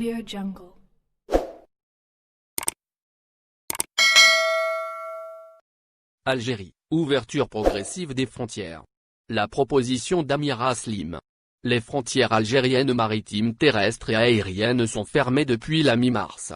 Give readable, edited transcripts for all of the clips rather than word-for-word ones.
AudioJungle. Algérie, ouverture progressive des frontières. La proposition d'Amira Slim. Les frontières algériennes maritimes, terrestres et aériennes sont fermées depuis la mi-mars.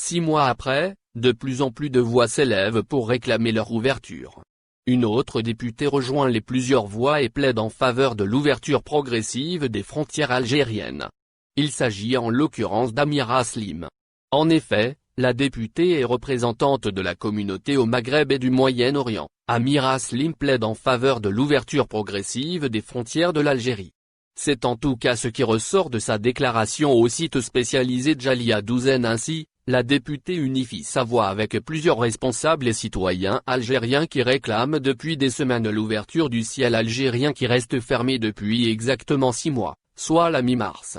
6 mois après, de plus en plus de voix s'élèvent pour réclamer leur ouverture. Une autre députée rejoint les plusieurs voix et plaide en faveur de l'ouverture progressive des frontières algériennes. Il s'agit en l'occurrence d'Amira Slim. En effet, la députée et représentante de la communauté au Maghreb et du Moyen-Orient, Amira Slim plaide en faveur de l'ouverture progressive des frontières de l'Algérie. C'est en tout cas ce qui ressort de sa déclaration au site spécialisé Djalia Douzen. Ainsi, la députée unifie sa voix avec plusieurs responsables et citoyens algériens qui réclament depuis des semaines l'ouverture du ciel algérien qui reste fermé depuis exactement 6 mois, soit la mi-mars.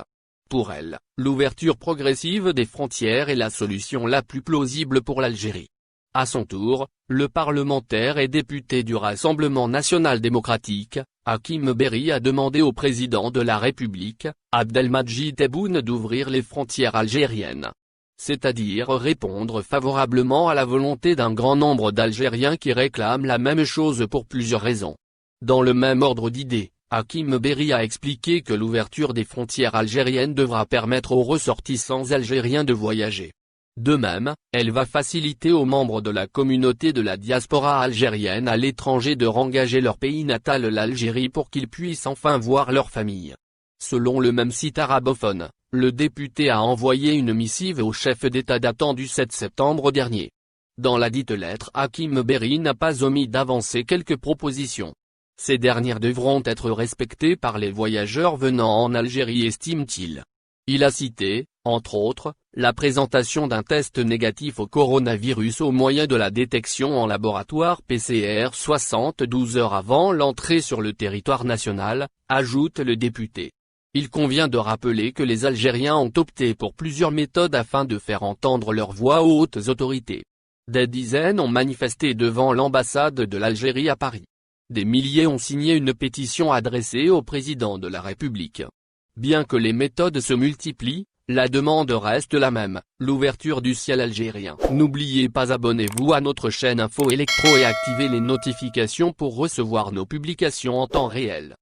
Pour elle, l'ouverture progressive des frontières est la solution la plus plausible pour l'Algérie. À son tour, le parlementaire et député du Rassemblement national démocratique, Hakim Berri a demandé au président de la République, Abdelmadjid Tebboune d'ouvrir les frontières algériennes. C'est-à-dire répondre favorablement à la volonté d'un grand nombre d'Algériens qui réclament la même chose pour plusieurs raisons. Dans le même ordre d'idées, Hakim Berri a expliqué que l'ouverture des frontières algériennes devra permettre aux ressortissants algériens de voyager. De même, elle va faciliter aux membres de la communauté de la diaspora algérienne à l'étranger de rengager leur pays natal l'Algérie pour qu'ils puissent enfin voir leur famille. Selon le même site arabophone, le député a envoyé une missive au chef d'État datant du 7 septembre dernier. Dans la dite lettre, Hakim Berri n'a pas omis d'avancer quelques propositions. Ces dernières devront être respectées par les voyageurs venant en Algérie, estime-t-il. Il a cité, entre autres, la présentation d'un test négatif au coronavirus au moyen de la détection en laboratoire PCR 72 heures avant l'entrée sur le territoire national, ajoute le député. Il convient de rappeler que les Algériens ont opté pour plusieurs méthodes afin de faire entendre leur voix aux hautes autorités. Des dizaines ont manifesté devant l'ambassade de l'Algérie à Paris. Des milliers ont signé une pétition adressée au président de la République. Bien que les méthodes se multiplient, la demande reste la même, l'ouverture du ciel algérien. N'oubliez pas, abonnez-vous à notre chaîne Info Électro et activez les notifications pour recevoir nos publications en temps réel.